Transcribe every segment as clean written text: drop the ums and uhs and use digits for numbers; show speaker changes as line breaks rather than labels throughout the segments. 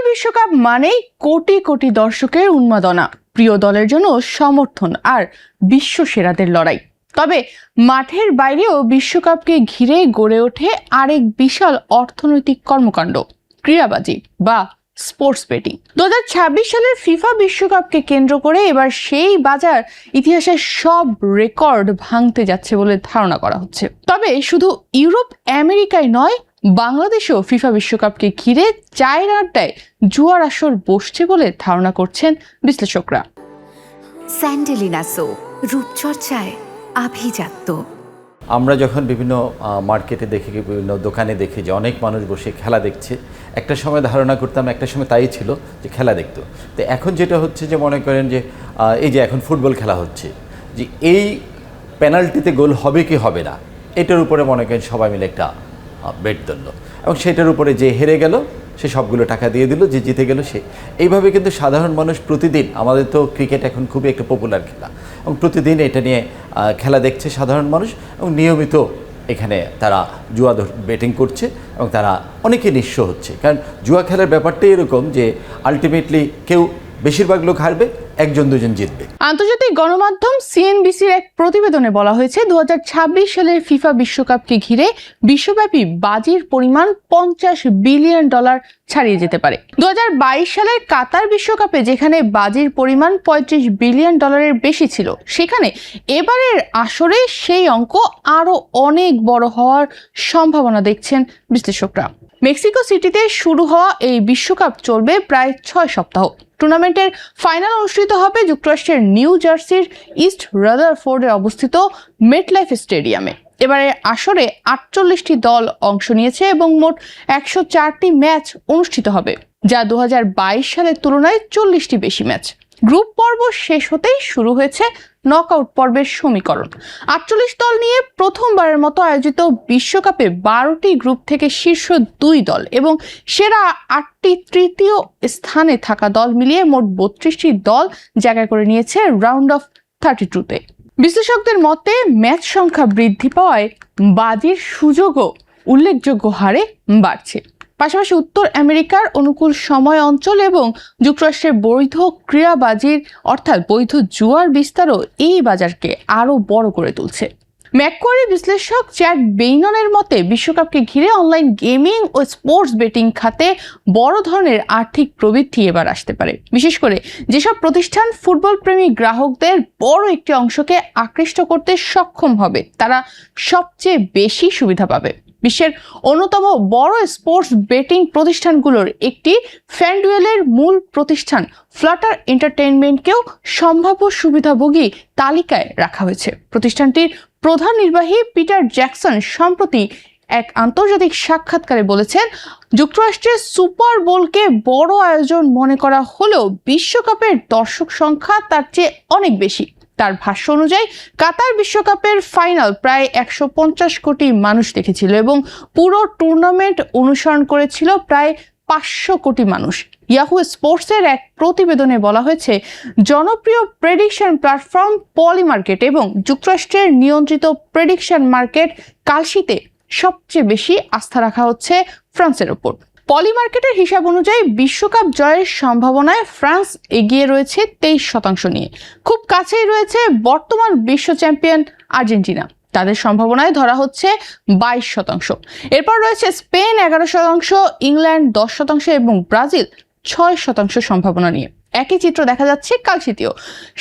বিশ্বকাপ মানেই কোটি কোটি দর্শকের উন্মাদনা, প্রিয় দলের জন্য সমর্থন আর বিশ্ব সেরাদের লড়াই। তবে মাঠের বাইরেও বিশ্বকাপকে ঘিরে গড়ে ওঠে আরেক বিশাল অর্থনৈতিক কর্মকাণ্ড, ক্রীড়াবাজি বা স্পোর্টস বেটিং। 2026 সালের ফিফা বিশ্বকাপকে কেন্দ্র করে এবার সেই বাজার ইতিহাসের সব রেকর্ড ভাঙতে যাচ্ছে বলে ধারণা করা হচ্ছে। তবে শুধু ইউরোপ আমেরিকায় নয়, বাংলাদেশেও ফিফা বিশ্বকাপকে ঘিরে চায়ের আড্ডায় জুয়ার আসর বসছে বলে ধারণা করছেন বিশ্লেষকরা।
স্যান্ডেলিনা সো, রূপচর্চায় আভিজাত্য।
আমরা যখন বিভিন্ন মার্কেটে দেখি, বিভিন্ন দোকানে দেখি যে অনেক মানুষ বসে খেলা দেখছে, একটা সময় ধারণা করতাম, একটা সময় তাই ছিল যে খেলা দেখতো। তো এখন যেটা হচ্ছে যে মনে করেন যে এই যে এখন ফুটবল খেলা হচ্ছে, যে এই পেনাল্টিতে গোল হবে কি হবে না, এটার উপরে মনে করেন সবাই মিলে একটা বেট ধরল, এবং সেটার উপরে যে হেরে গেল সে সবগুলো টাকা দিয়ে দিল, যে জিতে গেল সে। এইভাবে কিন্তু সাধারণ মানুষ প্রতিদিন, আমাদের তো ক্রিকেট এখন খুবই একটা পপুলার খেলা, এবং প্রতিদিন এটা নিয়ে খেলা দেখছে সাধারণ মানুষ, এবং নিয়মিত এখানে তারা জুয়া বেটিং করছে, এবং তারা অনেকে নিঃস্ব হচ্ছে। কারণ জুয়া খেলার ব্যাপারটাই এরকম যে আলটিমেটলি কেউ, বেশিরভাগ লোক হারবে, একজন দুজন জিতবে।
আন্তর্জাতিক গণমাধ্যম সিএনবিসির এক প্রতিবেদনে বলা হয়েছে, 2026 সালের ফিফা বিশ্বকাপকে ঘিরে বিশ্বব্যাপী বাজির পরিমাণ $50 বিলিয়ন ছাড়িয়ে যেতে পারে। 2022 সালের কাতার বিশ্বকাপে যেখানে বাজির পরিমাণ $35 বিলিয়ন বেশি ছিল, সেখানে এবারের আসরে সেই অঙ্ক আরো অনেক বড় হওয়ার সম্ভাবনা দেখছেন বিশ্লেষকরা। মেক্সিকো সিটিতে শুরু হওয়া এই বিশ্বকাপ চলবে প্রায় 6 সপ্তাহ। টুর্নামেন্টের ফাইনাল অনুষ্ঠিত হবে যুক্তরাষ্ট্রের নিউ জার্সির ইস্ট রাদারফোর্ডে অবস্থিত মেটলাইফ স্টেডিয়ামে। এবারে আসরে 48টি দল অংশ নিয়েছে এবং মোট 104টি ম্যাচ অনুষ্ঠিত হবে, যা 2022 সালের তুলনায় 40টি বেশি ম্যাচ। গ্রুপ পর্ব শেষ হতেই শুরু হয়েছে নকআউট পর্বের সমীকরণ। 48 দল নিয়ে প্রথমবারের মতো আয়োজিত বিশ্বকাপে 12টি গ্রুপ থেকে শীর্ষ 2 দল এবং সেরা 8টি তৃতীয় স্থানে থাকা দল মিলিয়ে মোট 32টি দল জায়গা করে নিয়েছে রাউন্ড অফ 32-তে। বিশ্লেষকদের মতে ম্যাচ সংখ্যা বৃদ্ধি পাওয়ায় বাজির সুযোগও উল্লেখযোগ্য হারে বাড়ছে। পাশাপাশি উত্তর আমেরিকার অনুকূল সময় অঞ্চল এবং যুক্তরাষ্ট্রের বৈধ ক্রীড়াবাজির অর্থাৎ বৈধ জুয়ার বিস্তারও এই বাজারকে আরো বড় করে তুলছে। ম্যাককোয়ারি বিশ্লেষক চ্যাড বেইননের মতে, বিশ্বকাপকে ঘিরে অনলাইন গেমিং ও স্পোর্টস বেটিং খাতে বড় ধরনের আর্থিক প্রবৃদ্ধি এবার আসতে পারে। বিশেষ করে যেসব প্রতিষ্ঠান ফুটবল প্রেমী গ্রাহকদের বড় একটি অংশকে আকৃষ্ট করতে সক্ষম হবে, তারা সবচেয়ে বেশি সুবিধা পাবে। বিশ্বের অন্যতম বড় স্পোর্টস বেটিং প্রতিষ্ঠানগুলোর একটি ফ্যানডুয়েলের মূল প্রতিষ্ঠান ফ্লাটার এন্টারটেইনমেন্টকেও সম্ভাব্য সুবিধাভোগী তালিকায় রাখা হয়েছে। প্রতিষ্ঠানটির প্রধান নির্বাহী পিটার জ্যাকসন সম্প্রতি এক আন্তর্জাতিক সাক্ষাৎকারে বলেছেন, যুক্তরাষ্ট্রের সুপার বোলকে বড় আয়োজন মনে করা হলেও বিশ্বকাপের দর্শক সংখ্যা তার চেয়ে অনেক বেশি। তার ভাষ্য অনুযায়ী কাতার বিশ্বকাপের ফাইনাল প্রায় 150 কোটি মানুষ দেখেছিল এবং পুরো টুর্নামেন্ট অনুসরণ করেছিল প্রায় 500 কোটি মানুষ। ইয়াহু স্পোর্টসের এক প্রতিবেদনে বলা হয়েছে, জনপ্রিয় প্রেডিকশন প্ল্যাটফর্ম পলিমার্কেট এবং যুক্তরাষ্ট্রের নিয়ন্ত্রিত প্রেডিকশন মার্কেট কালশিতে সবচেয়ে বেশি আস্থা রাখা হচ্ছে ফ্রান্সের ওপর। পলিমার্কেটের হিসাব অনুযায়ী বিশ্বকাপ জয়ের সম্ভাবনায় ফ্রান্স এগিয়ে রয়েছে 23% নিয়ে। খুব কাছেই রয়েছে বর্তমান বিশ্ব চ্যাম্পিয়ন আর্জেন্টিনা, তাদের সম্ভাবনায় ধরা হচ্ছে 22%। এরপর রয়েছে স্পেন 11%, ইংল্যান্ড 10% এবং ব্রাজিল 6% সম্ভাবনা নিয়ে। একই চিত্র দেখা যাচ্ছে কালশিতেও,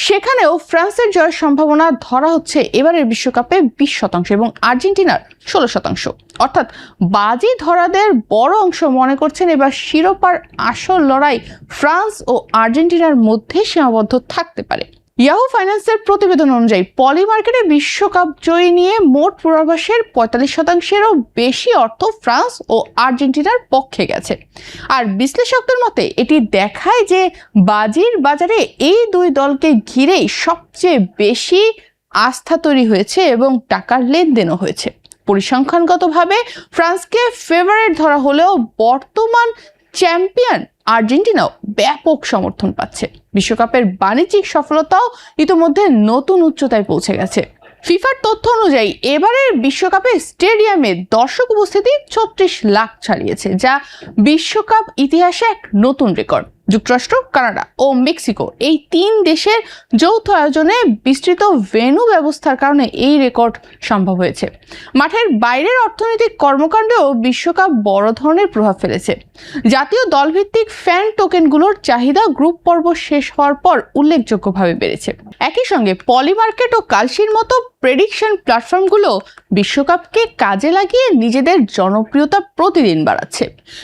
সেখানেও ফ্রান্সের জয়ের সম্ভাবনা ধরা হচ্ছে এবারের বিশ্বকাপে 20% এবং আর্জেন্টিনার 16%। অর্থাৎ বাজি ধরাদের বড় অংশ মনে করছেন এবার শিরোপার আসল লড়াই ফ্রান্স ও আর্জেন্টিনার মধ্যে সীমাবদ্ধ থাকতে পারে। ইয়াহু ফাইন্যান্সের প্রতিবেদন অনুযায়ী পলিমার্কেটে বিশ্বকাপ জয়ী নিয়ে মোট পূর্বাভাসের 45%-এরও বেশি অর্থ ফ্রান্স ও আর্জেন্টিনার পক্ষে গেছে। আর বিশ্লেষকদের মতে এটি দেখায় যে বাজির বাজারে এই 2 দলকে ঘিরেই সবচেয়ে বেশি আস্থা তৈরি হয়েছে এবং টাকার লেনদেনও হয়েছে। পরিসংখ্যানগতভাবে ফ্রান্সকে ফেভারিট ধরা হলেও বর্তমান চ্যাম্পিয়ন আর্জেন্টিনাও ব্যাপক সমর্থন পাচ্ছে। বিশ্বকাপের বাণিজ্যিক সফলতাও ইতিমধ্যে নতুন উচ্চতায় পৌঁছে গেছে। ফিফার তথ্য অনুযায়ী এবারের বিশ্বকাপে স্টেডিয়ামে দর্শক উপস্থিতি ৩৬ লাখ ছাড়িয়েছে, যা বিশ্বকাপ ইতিহাসে এক নতুন রেকর্ড। যুক্তরাষ্ট্র, কানাডা ও মেক্সিকো এই ৩ দেশের যৌথ আয়োজনে বিস্তৃত ভেন্যু ব্যবস্থার কারণে এই রেকর্ড সম্ভব হয়েছে। মাঠের বাইরের অর্থনৈতিক কর্মকাণ্ডেও বিশ্বকাপ বড় ধরনের প্রভাব ফেলেছে। জাতীয় দলভিত্তিক ফ্যান টোকেনগুলোর চাহিদা গ্রুপ পর্ব শেষ হওয়ার পর উল্লেখযোগ্যভাবে বেড়েছে। একই সঙ্গে পলিমার্কেট ও কালসির মতো প্রেডিকশন প্ল্যাটফর্মগুলো বিশ্বকাপকে কাজে লাগিয়ে নিজেদের জনপ্রিয়তা প্রতিদিন বাড়াচ্ছে।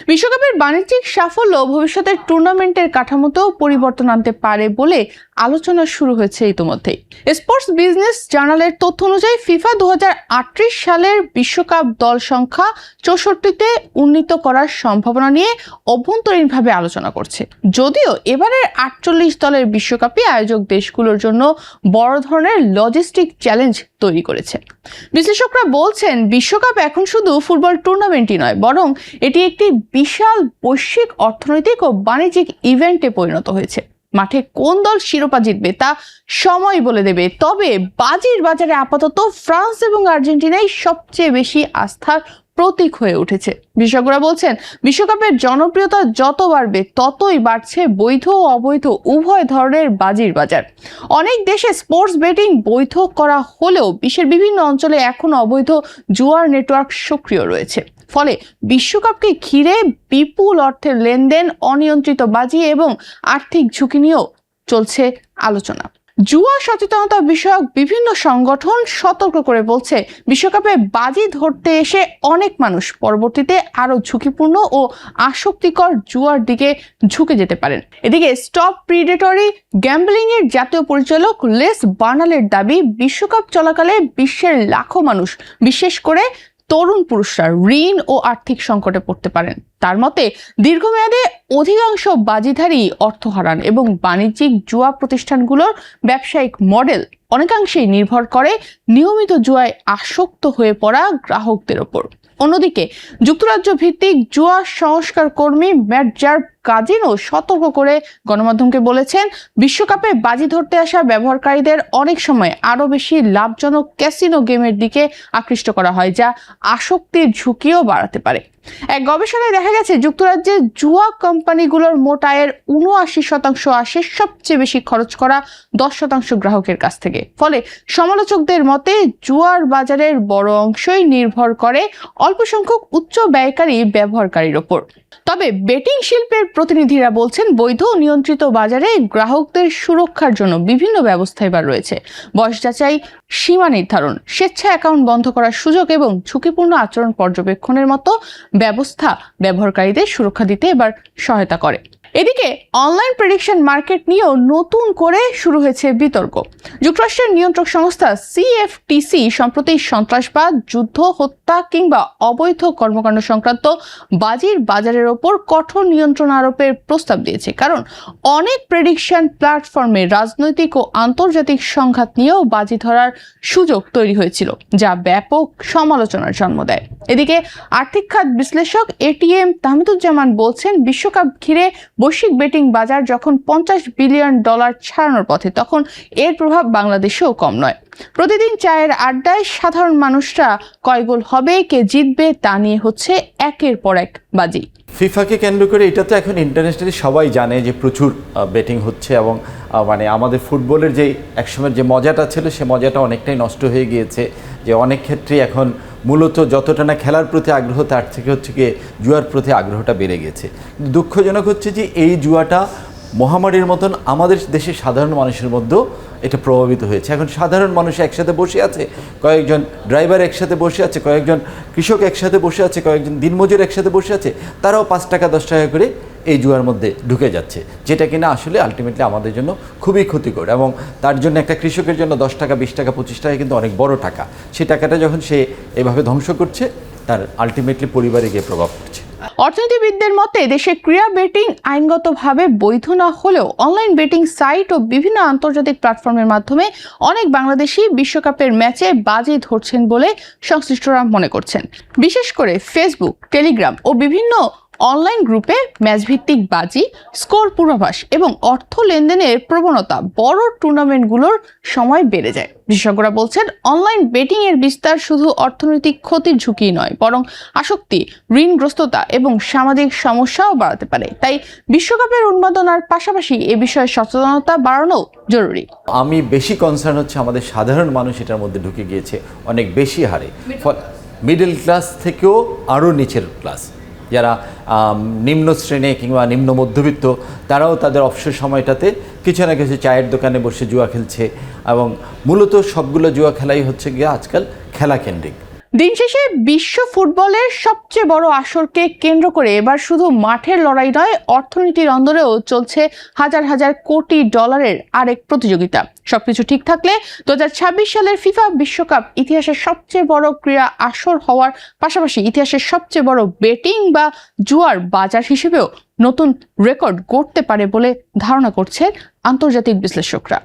বিশ্বকাপের বাণিজ্যিক সাফল্য ভবিষ্যতের টুর্নামেন্টের কাঠামোতেও পরিবর্তন আনতে পারে বলে আলোচনা শুরু হয়েছে ইতিমধ্যেই। স্পোর্টস বিজনেস জার্নালের তথ্য অনুযায়ী ফিফা 2038 সালের বিশ্বকাপ দল সংখ্যা 64তে উন্নীত করার সম্ভাবনা নিয়ে অভ্যন্তরীণভাবে আলোচনা করছে। যদিও এবারের 48 দলের বিশ্বকাপে আয়োজক দেশগুলোর জন্য বড় ধরনের লজিস্টিক চ্যালেঞ্জ তৈরি করেছে। বিশ্লেষকরা বলছেন, বিশ্বকাপ এখন শুধু ফুটবল টুর্নামেন্টই নয়, বরং এটি একটি বিশাল বৈশ্বিক অর্থনৈতিক ও বাণিজ্যিক ইভেন্টে পরিণত হয়েছে। মাঠে কোন দল শিরোপা জিতবে তা সময় বলে দেবে, তবে বাজির বাজারে আপাতত ফ্রান্স এবং আর্জেন্টিনাই সবচেয়ে বেশি আস্থার প্রতীক হয়ে উঠেছে। বিশেষজ্ঞরা বলছেন, বিশ্বকাপের জনপ্রিয়তা যত বাড়বে ততই বাড়ছে বৈধ ও অবৈধ উভয় ধরনের বাজির বাজার। অনেক দেশে স্পোর্টস বেটিং বৈধ করা হলেও বিশ্বের বিভিন্ন অঞ্চলে এখন অবৈধ জুয়ার নেটওয়ার্ক সক্রিয় রয়েছে। ফলে বিশ্বকাপকে ঘিরে বিপুল অর্থের লেনদেন, অনিয়ন্ত্রিত বাজি এবং আর্থিক ঝুঁকি নিয়েও চলছে আলোচনা। জুয়া সচেতনতা বিষয়ক বিভিন্ন সংগঠন সতর্ক করে বলছে, বিশ্বকাপে বাজি ধরতে এসে অনেক মানুষ পরবর্তীতে আরো ঝুঁকিপূর্ণ ও আসক্তিকর জুয়ার দিকে ঝুঁকে যেতে পারেন। এদিকে স্টপ প্রিডেটরি গ্যাম্বলিং এর জাতীয় পরিচালক লেস বার্নালের দাবি, বিশ্বকাপ চলাকালে বিশ্বের লাখো মানুষ, বিশেষ করে তরুণ পুরুষরা ঋণ ও আর্থিক সংকটে পড়তে পারেন। তার মতে, দীর্ঘমেয়াদে অধিকাংশ বাজিধারী অর্থ হারান এবং বাণিজ্যিক জুয়া প্রতিষ্ঠানগুলোর ব্যবসায়িক মডেল অনেকাংশেই নির্ভর করে নিয়মিত জুয়ায় আসক্ত হয়ে পড়া গ্রাহকদের ওপর। অন্যদিকে যুক্তরাজ্য ভিত্তিক জুয়া সংস্কার কর্মী ম্যাট জার্ভ কাজিনো সতর্ক করে গণমাধ্যমকে বলেছেন, বিশ্বকাপে বাজি ধরতে আসা ব্যবহারকারীদের অনেক সময় আরো বেশি লাভজনক ক্যাসিনো গেমের দিকে আকৃষ্ট করা হয়, যা আসক্তির ঝুঁকিও বাড়াতে পারে। এক গবেষণায় দেখা গেছে, যুক্তরাজ্যের জুয়া কোম্পানিগুলোর মোট আয়ের 79% আসে সবচেয়ে বেশি খরচ করা 10% গ্রাহকের কাছ থেকে। ফলে সমালোচকদের মতে, জুয়ার বাজারের বড় অংশই নির্ভর করে অল্প সংখ্যক উচ্চ ব্যয়কারী ব্যবহারকারীর ওপর। তবে বেটিং শিল্পের প্রতিনিধিরা বলছেন, বৈধ নিয়ন্ত্রিত বাজারে গ্রাহকদের সুরক্ষার জন্য বিভিন্ন ব্যবস্থা এবার রয়েছে। বয়স যাচাই, সীমা নির্ধারণ, স্বেচ্ছা অ্যাকাউন্ট বন্ধ করার সুযোগ এবং ঝুঁকিপূর্ণ আচরণ পর্যবেক্ষণের মতো ব্যবস্থা ব্যবহারকারীদের সুরক্ষা দিতে এবার সহায়তা করে। এদিকে অনলাইন প্রেডিকশন মার্কেট নিয়েও নতুন করে শুরু হয়েছে বিতর্ক। যুক্তরাষ্ট্রের নিয়ন্ত্রক সংস্থা CFTC সম্প্রতি সন্ত্রাসবাদ, যুদ্ধ, হত্যা কিংবা অবৈধ কর্মকাণ্ড সংক্রান্ত বাজির বাজারের ওপর কঠোর নিয়ন্ত্রণ আরোপের প্রস্তাব দিয়েছে, কারণ অনেক প্রেডিকশন প্ল্যাটফর্মে রাজনৈতিক ও আন্তর্জাতিক সংঘাত নিয়েও বাজি ধরার সুযোগ তৈরি হয়েছিল, যা ব্যাপক সমালোচনার জন্ম দেয়। এদিকে আর্থিক খাত বিশ্লেষক ATM তাহমিদুজ্জামান বলছেন, বিশ্বকাপ ঘিরে বৈশ্বিক বেটিং বাজার যখন $50 বিলিয়ন ছাড়ানোর পথে, তখন এর প্রভাব বাংলাদেশেও কম নয়। প্রতিদিন চায়ের আড্ডায় সাধারণ মানুষরা কয় গোল হবে, কে জিতবে তা নিয়ে হচ্ছে একের পর এক বাজি।
ফিফাকে কেন্দ্র করে এটা তো এখন ইন্টারন্যাশনালি সবাই জানে যে প্রচুর বেটিং হচ্ছে এবং মানে আমাদের ফুটবলের যে একসময়ের যে মজাটা ছিল সে মজাটা অনেকটাই নষ্ট হয়ে গিয়েছে। যে অনেক ক্ষেত্রে এখন মূলত যতটা না খেলার প্রতি আগ্রহ, তার থেকে হচ্ছে গিয়ে জুয়ার প্রতি আগ্রহটা বেড়ে গেছে। দুঃখজনক হচ্ছে যে এই জুয়াটা মহামারীর মতন আমাদের দেশের সাধারণ মানুষের মধ্যেও এটা প্রভাবিত হয়েছে। এখন সাধারণ মানুষ একসাথে বসে আছে, কয়েকজন ড্রাইভার একসাথে বসে আছে, কয়েকজন কৃষক একসাথে বসে আছে, কয়েকজন দিনমজুর একসাথে বসে আছে, তারাও 5 টাকা 10 টাকা করে এই জুয়ার মধ্যে ঢুকে যাচ্ছে, যেটা কিনা আসলে আলটিমেটলি আমাদের জন্য খুবই ক্ষতিকর। এবং তার জন্য একটা কৃষকের জন্য 10 টাকা 20 টাকা 25 টাকা কিন্তু অনেক বড় টাকা। সেই টাকাটা যখন সে এভাবে ধ্বংস করছে, তার আলটিমেটলি পরিবারে গিয়ে প্রভাব পড়ছে।
অর্থনীতিবিদদের মতে, দেশে ক্রীড়া বেটিং আইনগতভাবে বৈধ না হলেও অনলাইন বেটিং সাইট ও বিভিন্ন আন্তর্জাতিক প্ল্যাটফর্মের মাধ্যমে অনেক বাংলাদেশি বিশ্বকাপের ম্যাচে বাজি ধরছেন বলে সংশ্লিষ্টরা মনে করছেন। বিশেষ করে ফেসবুক, টেলিগ্রাম ও বিভিন্ন অনলাইন গ্রুপে ম্যাচভিত্তিক বাজি, স্কোর পূর্বাভাস এবং অর্থ লেনদেনের প্রবণতা বড় টুর্নামেন্টগুলোর সময় বেড়ে যায়। বিশেষজ্ঞরা বলছেন, অনলাইন বেটিং এর বিস্তার শুধু অর্থনৈতিক ক্ষতির ঝুঁকি নয়, বরং আসক্তি, ঋণগ্রস্ততা এবং সামাজিক সমস্যাও বাড়াতে পারে। তাই বিশ্বকাপের উন্মাদনার পাশাপাশি এ বিষয়ে সচেতনতা বাড়ানো জরুরি।
আমি বেশি কনসার্ন হচ্ছে আমাদের সাধারণ মানুষ এটার মধ্যে ঢুকে গিয়েছে অনেক বেশি হারে। মিডল ক্লাস থেকেও আরও নিচের ক্লাস, যারা নিম্ন শ্রেণী কিংবা নিম্ন মধ্যবিত্ত, তারাও তাদের অবসর সময়টাতে কিছু না কিছু চায়ের দোকানে বসে জুয়া খেলছে, এবং মূলত সবগুলো জুয়া খেলাই হচ্ছে গিয়ে আজকাল খেলা কেন্দ্রিক।
দিন শেষে বিশ্ব ফুটবলের সবচেয়ে বড় আসরকে কেন্দ্র করে এবার শুধু মাঠের লড়াই নয়, অর্থনীতির অন্দরেও চলছে হাজার হাজার কোটি ডলারের আরেক প্রতিযোগিতা। সবকিছু ঠিক থাকলে 2026 সালের ফিফা বিশ্বকাপ ইতিহাসের সবচেয়ে বড় ক্রীড়া আসর হওয়ার পাশাপাশি ইতিহাসের সবচেয়ে বড় বেটিং বা জুয়ার বাজার হিসেবেও নতুন রেকর্ড গড়তে পারে বলে ধারণা করছেন আন্তর্জাতিক বিশ্লেষকরা।